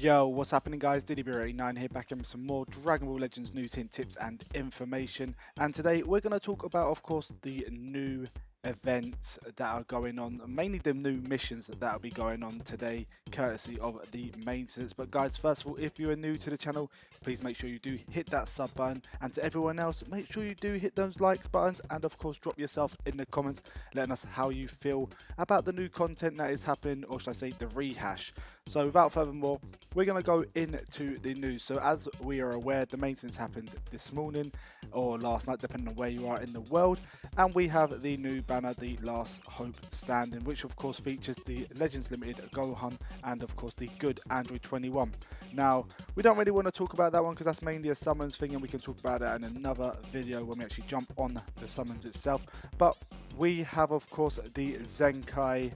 Yo, what's happening guys? DDB89 here, back in with some more Dragon Ball Legends news, hint, tips and information. And today we're going to talk about, of course, the new events that are going on, mainly the new missions that will be going on today, courtesy of the maintenance. But guys, first of all, if you are new to the channel, please make sure you do hit that sub button, and to everyone else, make sure you do hit those likes buttons, and of course drop yourself in the comments letting us how you feel about the new content that is happening, or should I say the rehash. So without further more, we're going to go into the news. So as we are aware, the maintenance happened this morning or last night, depending on where you are in the world, and we have the new banner, the Last Hope Standing, which of course features the Legends Limited Gohan and of course the good Android 21. Now, we don't really want to talk about that one because that's mainly a summons thing, and we can talk about it in another video when we actually jump on the summons itself. But we have of course the Zenkai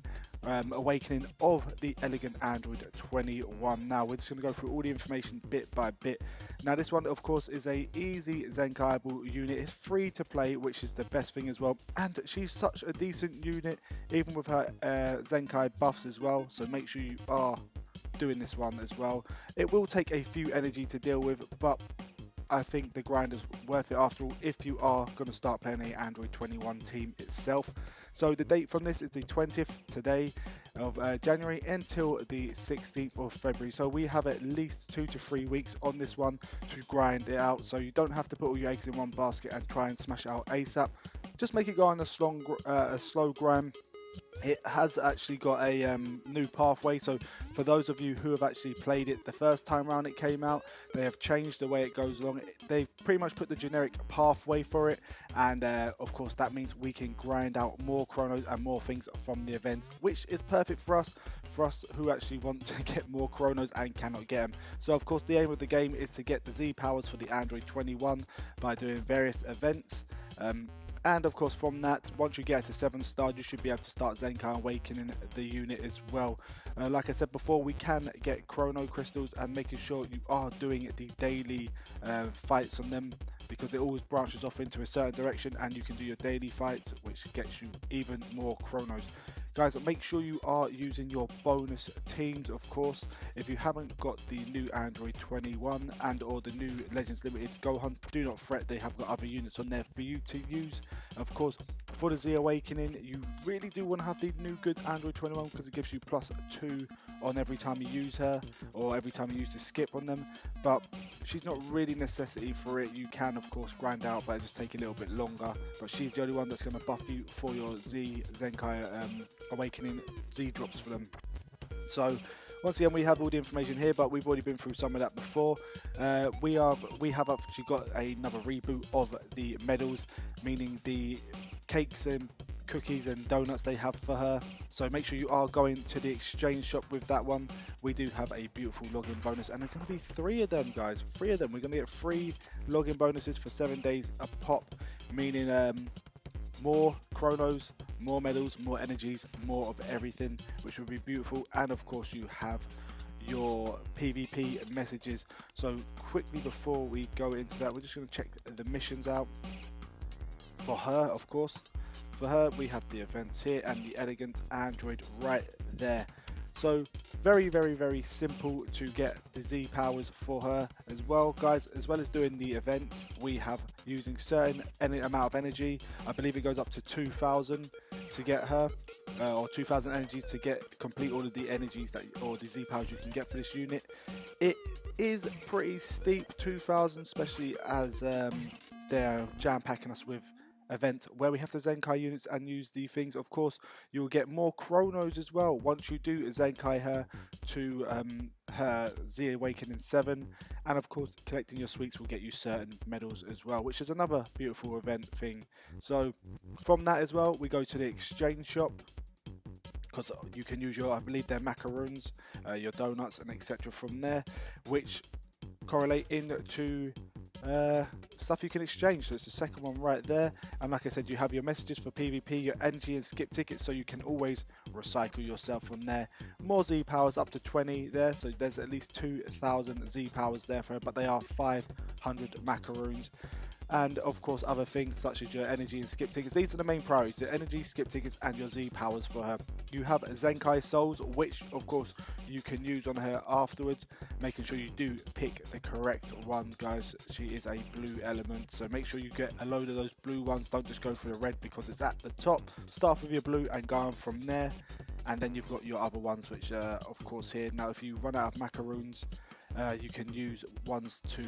awakening of the elegant Android 21. Now we're just going to go through all the information bit by bit. Now this one of course is a easy Zenkaiable unit. It's free to play, which is the best thing as well, and she's such a decent unit even with her Zenkai buffs as well, so make sure you are doing this one as well. It will take a few energy to deal with, but I think the grind is worth it after all if you are going to start playing a Android 21 team itself. So the date from this is the 20th today of January until the 16th of February. So we have at least 2 to 3 weeks on this one to grind it out. So you don't have to put all your eggs in one basket and try and smash it out ASAP. Just make it go on a slow grind. It has actually got a new pathway, so for those of you who have actually played it the first time around it came out, they have changed the way it goes along. They've pretty much put the generic pathway for it, and of course that means we can grind out more chronos and more things from the events, which is perfect for us who actually want to get more chronos and cannot get them. So of course the aim of the game is to get the Z powers for the Android 21 by doing various events. And of course from that, once you get to 7-star, you should be able to start Zenkai awakening the unit as well. Like I said before, we can get chrono crystals, and making sure you are doing the daily fights on them, because it always branches off into a certain direction, and you can do your daily fights, which gets you even more chronos. Guys, make sure you are using your bonus teams, of course. If you haven't got the new Android 21 and or the new Legends Limited Gohan, do not fret, they have got other units on there for you to use. Of course, for the Z Awakening, you really do want to have the new good Android 21 because it gives you +2 on every time you use her, or every time you use the skip on them. But she's not really a necessity for it. You can of course grind out, but it just take a little bit longer. But she's the only one that's going to buff you for your Z Zenkai Awakening Z drops for them. So once again, we have all the information here, but we've already been through some of that before. We have actually got another reboot of the medals, meaning the cakes and cookies and donuts they have for her. So make sure you are going to the exchange shop with that one. We do have a beautiful login bonus, and it's going to be 3 of them, guys. 3 of them. We're going to get 3 login bonuses for 7 days a pop, meaning more chronos, more medals, more energies, more of everything, which would be beautiful. And of course you have your PvP messages. So quickly before we go into that, we're just going to check the missions out for her. Of course, for her we have the events here and the elegant Android right there. So very simple to get the Z powers for her as well, guys. As well as doing the events, we have using certain amount of energy. I believe it goes up to 2,000 to get her, or 2,000 energies to complete all of the energies or the Z powers you can get for this unit. It is pretty steep, 2,000, especially as they're jam packing us with event where we have the Zenkai units and use the things. Of course, you'll get more chronos as well once you do Zenkai her to her Z Awakening 7, and of course collecting your sweets will get you certain medals as well, which is another beautiful event thing. So from that as well, we go to the exchange shop, because you can use your, I believe they're macaroons, your donuts and etc. from there, which correlate into stuff you can exchange. So it's the second one right there. And like I said, you have your messages for PvP, your energy and skip tickets, so you can always recycle yourself from there. More Z powers, up to 20 there, so there's at least 2,000 Z powers there for her, but they are 500 macaroons. and of course other things such as your energy and skip tickets. These are the main priorities: your energy, skip tickets, and your Z powers for her. You have Zenkai souls, which of course you can use on her afterwards, making sure you do pick the correct one, guys. She is a blue element, so make sure you get a load of those blue ones. Don't just go for the red because it's at the top. Start with your blue and go on from there, and then you've got your other ones, which of course here. Now if you run out of macaroons, you can use ones to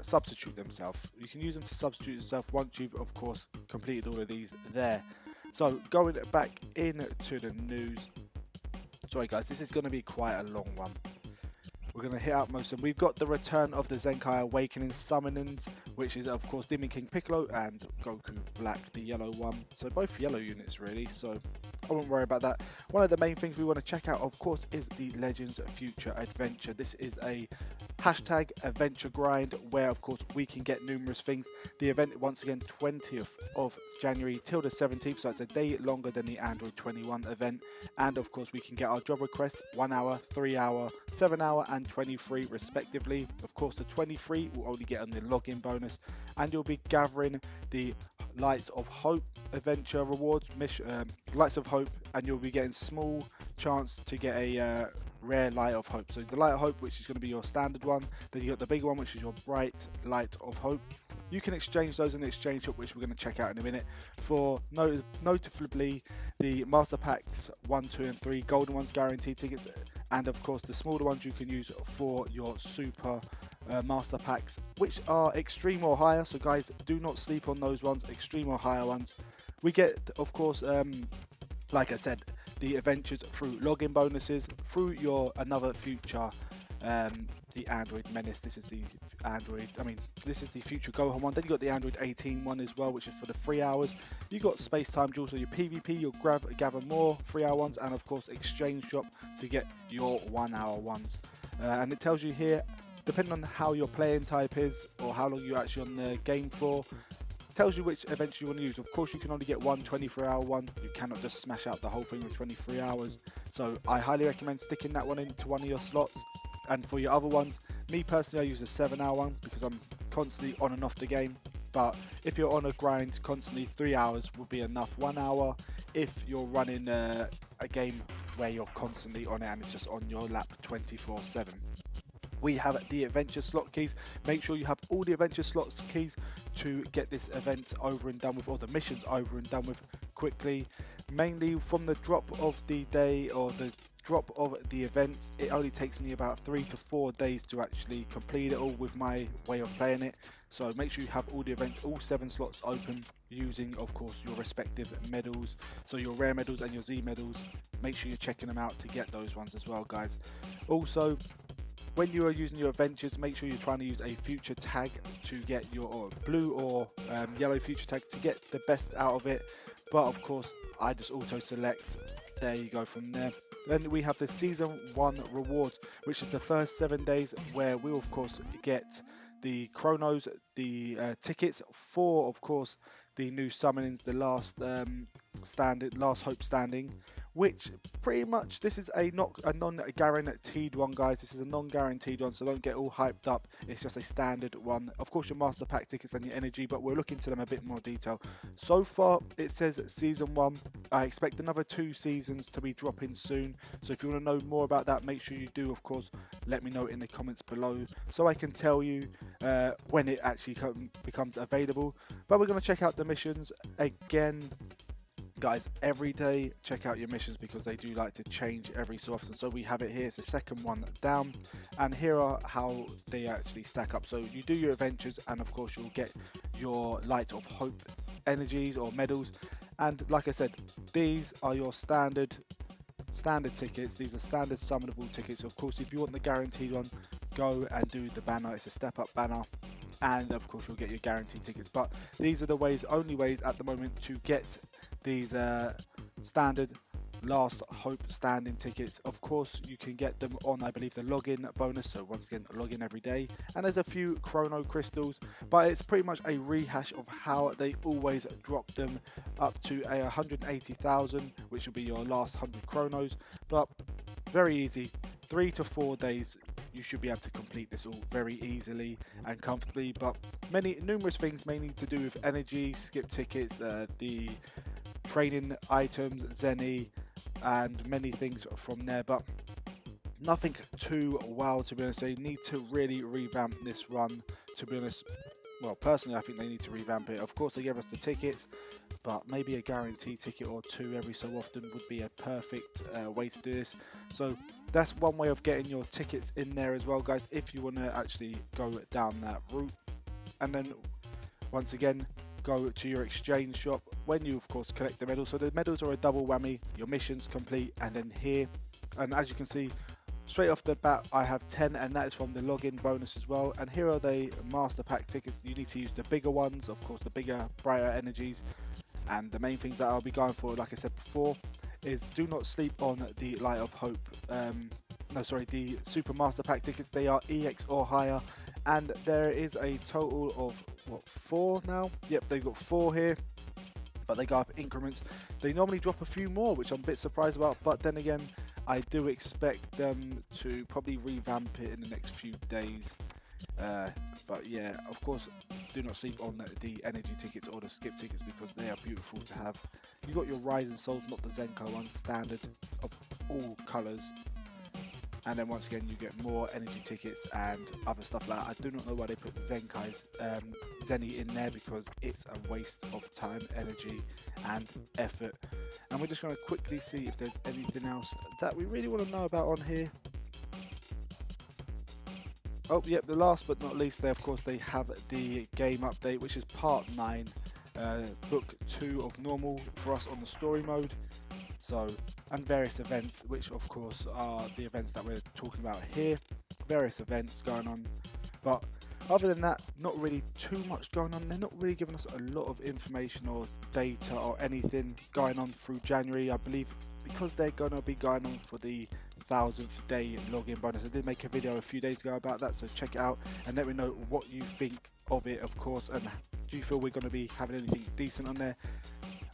substitute themselves. You can use them to substitute themselves once you've of course completed all of these there. So going back into the news, sorry guys, this is going to be quite a long one. We're going to hit out most of them. We've got the return of the Zenkai Awakening summonings, which is of course Demon King Piccolo and Goku Black, the yellow one. So both yellow units really, so I won't worry about that. One of the main things we want to check out of course is the Legends Future Adventure. This is a hashtag adventure grind where of course we can get numerous things. The event once again 20th of January till the 17th, so it's a day longer than the Android 21 event, and of course we can get our job requests 1 hour, 3 hour, 7 hour and 23 respectively. Of course the 23 will only get on the login bonus, and you'll be gathering the Lights of Hope adventure rewards, Lights of Hope, and you'll be getting small chance to get a rare Light of Hope. So the Light of Hope, which is going to be your standard one, then you got the big one, which is your Bright Light of Hope. You can exchange those in the exchange shop, which we're going to check out in a minute, for notably the Master Packs 1, 2 and 3 golden ones guaranteed tickets, and of course the smaller ones you can use for your super Master Packs, which are extreme or higher. So guys, do not sleep on those ones, extreme or higher ones. We get of course like I said, the adventures through login bonuses, through your another future the Android Menace. This is the this is the future Gohan one. Then you got the Android 18 one as well, which is for the 3 hours. You got Space Time Jewels, so your PvP, you'll gather more 3 hour ones, and of course exchange shop to get your 1 hour ones. And it tells you here, depending on how your playing type is or how long you're actually on the game for, tells you which adventure you want to use. Of course you can only get one 24-hour one, you cannot just smash out the whole thing with 23 hours, so I highly recommend sticking that one into one of your slots. And for your other ones, me personally, I use a 7-hour one because I'm constantly on and off the game. But if you're on a grind constantly, 3 hours will be enough. 1 hour if you're running a game where you're constantly on it and it's just on your lap 24/7. We have the adventure slot keys. Make sure you have all the adventure slots keys to get this event over and done with, or the missions over and done with quickly. Mainly from the drop of the day or the drop of the events, it only takes me about 3 to 4 days to actually complete it all with my way of playing it. So make sure you have all the events, all 7 slots open, using of course your respective medals. So your rare medals and your Z medals, make sure you're checking them out to get those ones as well, guys. Also, when you are using your adventures, make sure you're trying to use a future tag to get your blue or yellow future tag to get the best out of it. But of course, I just auto select. There you go from there. Then we have the Season 1 rewards, which is the first 7 days where we will of course get the chronos, the tickets for of course the new summonings, the last last hope standing, which pretty much this is a non-guaranteed one, guys. This is a non-guaranteed one, so don't get all hyped up. It's just a standard one. Of course, your master pack tickets and your energy, but we'll look into them a bit more detail. So far, it says Season 1. I expect another 2 seasons to be dropping soon. So if you want to know more about that, make sure you do, of course, let me know in the comments below so I can tell you when it actually becomes available. But we're going to check out the missions again. Guys, every day check out your missions because they do like to change every so often. So we have it here, it's the second one down, and here are how they actually stack up. So you do your adventures and of course you'll get your Light of Hope energies or medals, and like I said, these are your standard tickets. These are standard summonable tickets. Of course, if you want the guaranteed one, go and do the banner. It's a step up banner, and of course you'll get your guaranteed tickets. But these are the only ways at the moment to get these standard last hope standing tickets. Of course you can get them on, I believe, the login bonus, so once again login every day, and there's a few chrono crystals, but it's pretty much a rehash of how they always drop them up to 180,000, which will be your last 100 chronos. But very easy, 3 to 4 days you should be able to complete this all very easily and comfortably. But numerous things, mainly to do with energy, skip tickets, the training items, Zenny, and many things from there. But nothing too wow, to be honest. They need to really revamp this run, to be honest. Well, personally, I think they need to revamp it. Of course, they gave us the tickets, but maybe a guaranteed ticket or two every so often would be a perfect way to do this. So that's one way of getting your tickets in there as well, guys, if you want to actually go down that route. And then once again, go to your exchange shop when you, of course, collect the medals. So the medals are a double whammy, your mission's complete, and then here, and as you can see, straight off the bat, I have 10, and that is from the login bonus as well. And here are the master pack tickets. You need to use the bigger ones, of course, the bigger, brighter energies. And the main things that I'll be going for, like I said before, is do not sleep on the Light of Hope. The Super Master Pack tickets. They are EX or higher, and there is a total of what, 4 now? Yep, they've got 4 here, but they go up increments. They normally drop a few more, which I'm a bit surprised about. But then again, I do expect them to probably revamp it in the next few days. But yeah, of course, do not sleep on the energy tickets or the skip tickets, because they are beautiful to have. You got your Rising Souls, not the Zenko ones, standard of all colours. And then once again, you get more energy tickets and other stuff like that. I do not know why they put Zenny in there, because it's a waste of time, energy and effort. And we're just going to quickly see if there's anything else that we really want to know about on here. Oh, yep, the last but not least, of course, they have the game update, which is part 9, book 2 of normal for us on the story mode. So, and various events, which of course are the events that we're talking about here. Various events going on, but other than that, not really too much going on. They're not really giving us a lot of information or data or anything going on through January, I believe, because they're going to be going on for the 1000th day login bonus. I did make a video a few days ago about that, so check it out and let me know what you think of it, of course. And do you feel we're going to be having anything decent on there?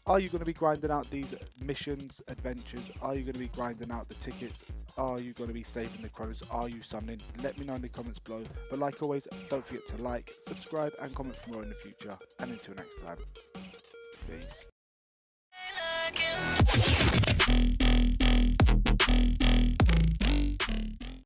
Are you going to be grinding out these missions, adventures? Are you going to be grinding out the tickets? Are you going to be saving the chronos? Are you summoning? Let me know in the comments below. But like always, don't forget to like, subscribe and comment for more in the future. And until next time, peace.